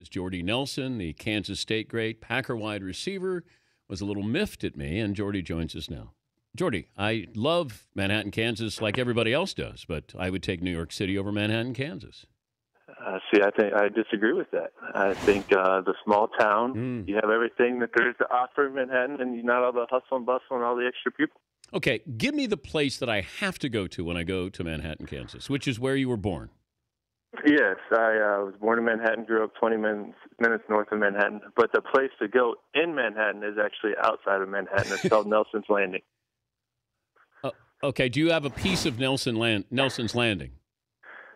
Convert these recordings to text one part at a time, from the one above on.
Jordy Nelson, the Kansas State great Packer wide receiver, was a little miffed at me, and Jordy joins us now. Jordy, I love Manhattan, Kansas like everybody else does, but I would take New York City over Manhattan, Kansas. See, I think I disagree with that. I think the small town, you have everything that there is to offer in Manhattan, and not all the hustle and bustle and all the extra people. Okay, give me the place that I have to go to when I go to Manhattan, Kansas, which is where you were born. Yes, I was born in Manhattan, grew up 20 minutes north of Manhattan, but the place to go in Manhattan is actually outside of Manhattan. It's called Nelson's Landing. Okay, do you have a piece of Nelson's Landing?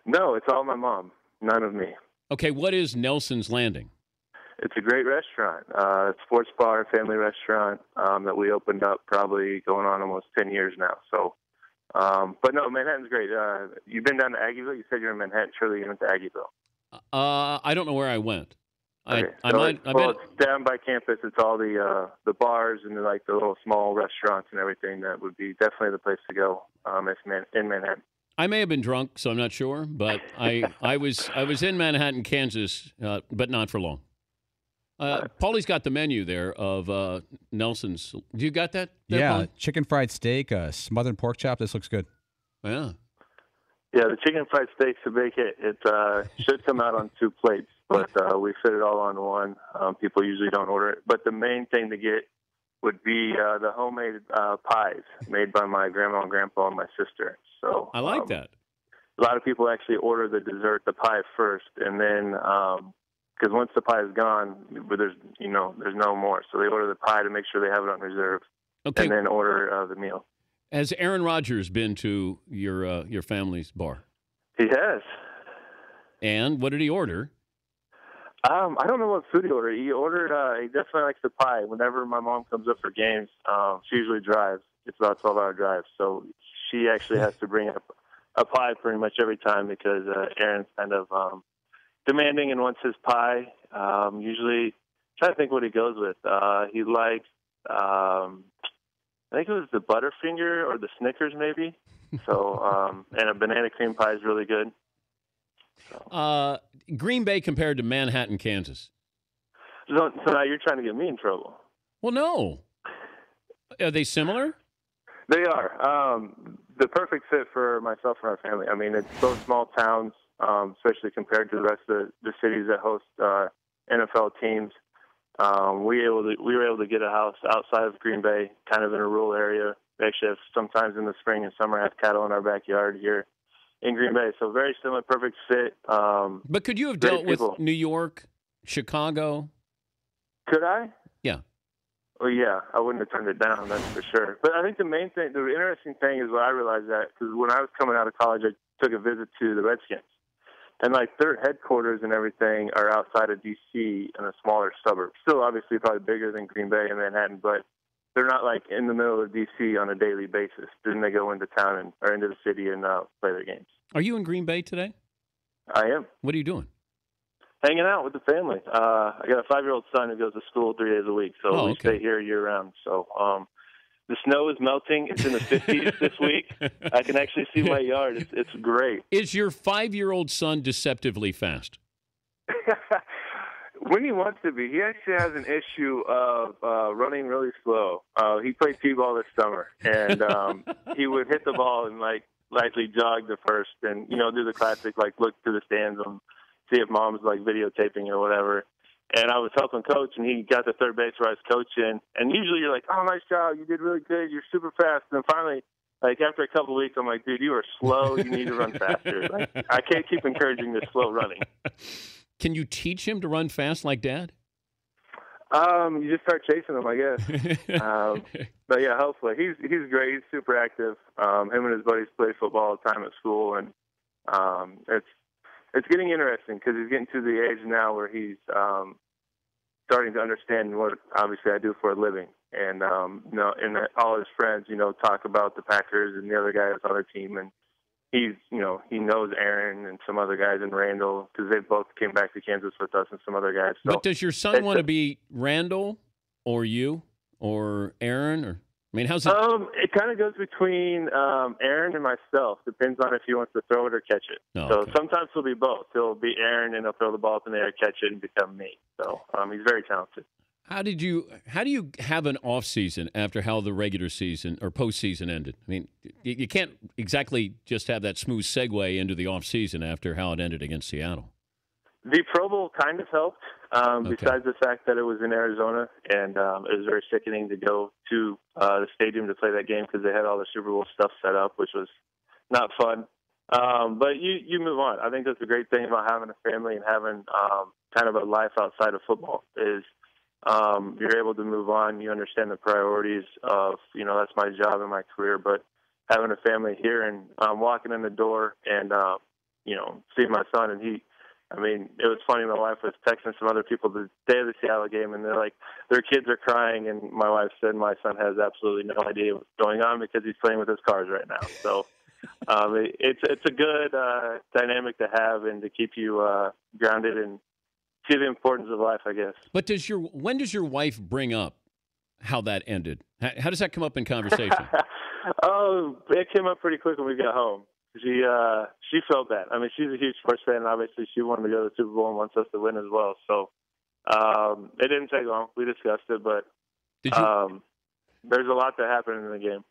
No, it's all my mom, none of me. Okay, what is Nelson's Landing? It's a great restaurant, sports bar, family restaurant that we opened up probably going on almost 10 years now. So, but no, Manhattan's great. You've been down to Aggieville? You said you're in Manhattan. Surely you went to Aggieville. I don't know where I went. Okay. It's down by campus. It's all the bars and the little small restaurants and everything. That would be definitely the place to go in Manhattan. I may have been drunk, so I'm not sure, but I was in Manhattan, Kansas, but not for long. Paulie's got the menu there of Nelson's. Do you got that? Yeah, Paulie? chicken fried steak, smothered pork chop. This looks good. Yeah. Yeah, the chicken fried steak's a big hit. It should come out on 2 plates, but we fit it all on one. People usually don't order it. But the main thing to get would be the homemade pies made by my grandma and grandpa and my sister. So I like that. A lot of people actually order the dessert, the pie first, and then because once the pie is gone, there's no more. So they order the pie to make sure they have it on reserve, and then order the meal. Has Aaron Rodgers been to your family's bar? He has. And what did he order? I don't know what food he ordered. He definitely likes the pie. Whenever my mom comes up for games, she usually drives. It's about a 12-hour drive. So she actually has to bring up a pie pretty much every time because Aaron's kind of demanding and wants his pie. Usually, trying to think what he goes with. He likes, I think it was the Butterfinger or the Snickers maybe. So, and a banana cream pie is really good. So. Green Bay compared to Manhattan, Kansas. So now you're trying to get me in trouble. Well, no. Are they similar? They are. The perfect fit for myself and our family. I mean, it's both small towns, especially compared to the rest of the cities that host NFL teams. We were able to get a house outside of Green Bay, kind of in a rural area. We actually have sometimes in the spring and summer have cattle in our backyard here in Green Bay. So very similar, perfect fit. But could you have dealt with New York, Chicago? Could I? Yeah. Well, yeah, I wouldn't have turned it down, that's for sure. But I think the main thing, the interesting thing is what I realized that, because when I was coming out of college, I took a visit to the Redskins. And, their headquarters and everything are outside of D.C. in a smaller suburb. Still, obviously, probably bigger than Green Bay and Manhattan, but they're not, in the middle of D.C. on a daily basis. Then they go into town or into the city and play their games. Are you in Green Bay today? I am. What are you doing? Hanging out with the family. I got a 5-year-old son who goes to school 3 days a week, so we stay here year-round. So the snow is melting. It's in the 50s this week. I can actually see my yard. It's great. Is your 5-year-old son deceptively fast? When he wants to be. He actually has an issue of running really slow. He played t-ball this summer, and he would hit the ball and, lightly jog the first and, do the classic, look to the stands and see if mom's, videotaping or whatever. And I was helping coach, and he got to third base where I was coaching. And usually you're like, oh, nice job. You did really good. You're super fast. And then finally, after a couple of weeks, I'm like, dude, you are slow. You need to run faster. I can't keep encouraging this slow running. Can you teach him to run fast like Dad? You just start chasing him, I guess. But, yeah, hopefully. He's great. He's super active. Him and his buddies play football all the time at school. And it's getting interesting because he's getting to the age now where he's starting to understand what obviously I do for a living, and and all his friends, talk about the Packers and the other guys on their team, and he knows Aaron and some other guys and Randall because they both came back to Kansas with us and some other guys. So but does your son want to be Randall or you or Aaron or? I mean, how's it? It kind of goes between Aaron and myself. Depends on if he wants to throw it or catch it. Oh, so okay. sometimes he'll be both. He'll be Aaron and he'll throw the ball up in the air, catch it, and become me. So he's very talented. How do you have an off season after how the regular season or postseason ended? I mean, you can't exactly just have that smooth segue into the off season after how it ended against Seattle. The Pro Bowl kind of helped, besides the fact that it was in Arizona, and it was very sickening to go to the stadium to play that game because they had all the Super Bowl stuff set up, which was not fun. But you move on. I think that's a great thing about having a family and having kind of a life outside of football is you're able to move on. You understand the priorities of, that's my job and my career, but having a family here and walking in the door and, seeing my son, and it was funny. My wife was texting some other people the day of the Seattle game, and they're like, their kids are crying, and my wife said my son has absolutely no idea what's going on because he's playing with his cars right now. So it's a good dynamic to have and to keep you grounded and see the importance of life, I guess. But when does your wife bring up how that ended? How does that come up in conversation? It came up pretty quick when we got home. She felt that. I mean, she's a huge sports fan, and obviously she wanted to go to the Super Bowl and wants us to win as well. So it didn't take long. We discussed it, but there's a lot that happened in the game.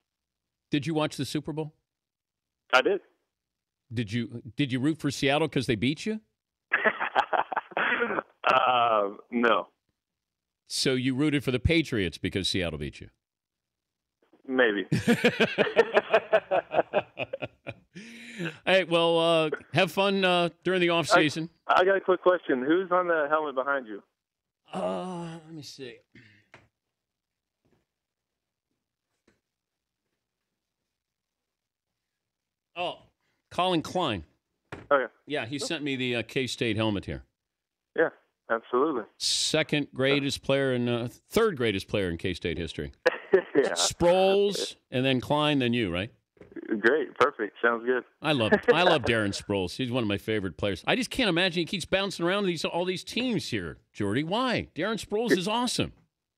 Did you watch the Super Bowl? I did. Did you root for Seattle because they beat you? No. So you rooted for the Patriots because Seattle beat you? Maybe. Hey, well, have fun during the off season. I got a quick question. Who's on the helmet behind you? Let me see. Oh, Colin Klein. Okay. Yeah, he sent me the K-State helmet here. Yeah, absolutely. Third greatest player in K-State history. Yeah. Sproles, and then Klein, then you, right? Great, perfect. Sounds good. I love Darren Sproles. He's one of my favorite players. I just can't imagine he keeps bouncing around all these teams here, Jordy. Why? Darren Sproles is awesome.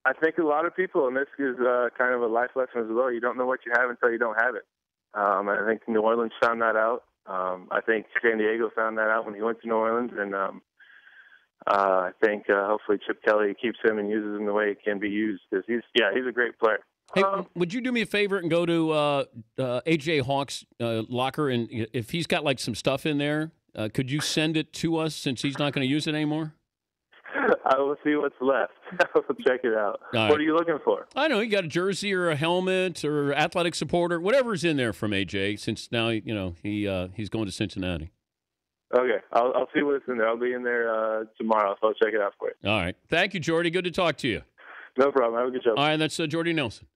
I think a lot of people, and this is kind of a life lesson as well, you don't know what you have until you don't have it. I think New Orleans found that out. I think San Diego found that out when he went to New Orleans, and I think hopefully Chip Kelly keeps him and uses him the way he can be used because he's a great player. Hey, would you do me a favor and go to A.J. Hawk's locker, and if he's got like some stuff in there, could you send it to us since he's not going to use it anymore? I will see what's left. I will check it out. Right. What are you looking for? I don't know. You got a jersey or a helmet or athletic supporter, whatever's in there from AJ. Since now he's going to Cincinnati. Okay, I'll see what's in there. I'll be in there tomorrow, so I'll check it out for you. All right. Thank you, Jordy. Good to talk to you. No problem. Have a good show. All right, that's Jordy Nelson.